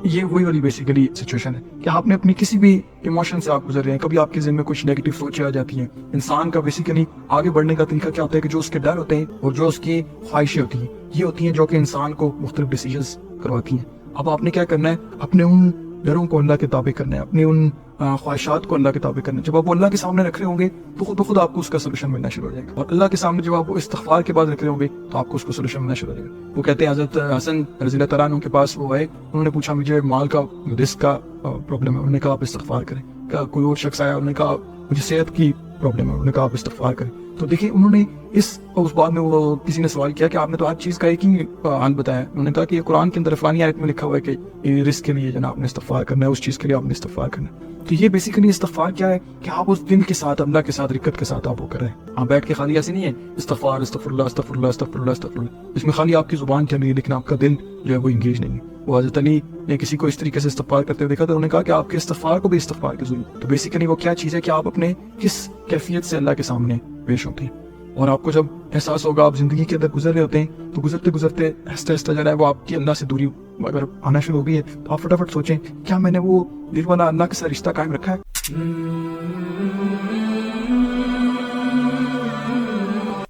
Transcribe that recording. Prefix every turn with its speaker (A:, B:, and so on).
A: ये वही वाली बेसिकली सिचुएशन है कि आपने अपनी किसी भी इमोशन से आप गुजर रहे हैं, कभी आपके ज़हन में कुछ नेगेटिव सोचें आ जाती हैं। इंसान का बेसिकली आगे बढ़ने का तरीका क्या होता है कि जो उसके डर होते हैं और जो उसकी ख्वाहिशें होती हैं, ये होती हैं जो कि इंसान को मुख्तलिफ डिसीजंस करवाती हैं। अब आपने क्या करना है, अपने उन डरों को अल्लाह के ताबे करना है, अपने उन ख्वाहिशात को अल्लाह के ताबे करना है। जब आप अल्लाह के सामने रख रहे होंगे तो खुद बखुद आपको उसका सोल्यूशन मिलना शुरू हो जाएगा, और अल्लाह के सामने जब आप इस्तिग़फ़ार के बाद रख रहे होंगे तो आपको उसका सोल्यूशन मिलना शुरू हो जाएगा। वो कहते हैं हज़रत हसन रज़ी अल्लाह तआला अन्हु के पास वो आए, उन्होंने पूछा मुझे माल का रिस्क का प्रॉब्लम है। उन्होंने कहा आप इस्तिग़फ़ार करें। कोई और शख्स आया, उन्होंने कहा मुझे सेहत की प्रॉब्लम है, उन्होंने कहा आप इस्तिग़फ़ार करें। तो देखिए उन्होंने उस बाद में वो किसी ने सवाल किया कि आपने तो हर चीज़ का एक ही हाल बताया। उन्होंने कहा कि ये कुरान के अंदर फ़लानी आयत में लिखा हुआ है कि ये रिस्क के लिए जनाब आपने इस्तिग़फ़ार करना है, उस चीज़ के लिए आपने इस्तिग़फ़ार करना है। तो ये बेसिकली इस्तिग़फ़ार क्या है कि आप उस दिन के साथ अल्लाह के साथ रिक्कत के साथ आप वो कर रहे हैं। आप बैठ के खाली ऐसे नहीं है इस्तिग़फ़ार अस्तग़फ़िरुल्लाह अस्तग़फ़िरुल्लाह अस्तग़फ़िरुल्लाह अस्तग़फ़िरुल्लाह, इसमें खाली आपकी ज़ुबान चल रही है लेकिन आपका दिल जो है वो इंगेज नहीं है। वो हज़रत अली ने किसी को इस तरीके से इस्तिग़फ़ार करते हुए देखा तो उन्होंने कहा कि आपके इस्तिग़फ़ार को भी इस्तिग़फ़ार की ज़रूरत है। तो बेसिकली वो क्या चीज़ है कि आप अपने किस कैफियत से अल्लाह के सामने पेश होते हैं, और आपको जब एहसास होगा आप जिंदगी के अंदर गुजर रहे होते हैं तो गुजरते गुजरते आहिस्ता आहिस्ता जो है वो आपकी अल्लाह से दूरी अगर आना शुरू हो गई है तो आप फटाफट सोचें क्या मैंने वो दिल वाला अल्लाह के साथ रिश्ता कायम रखा है।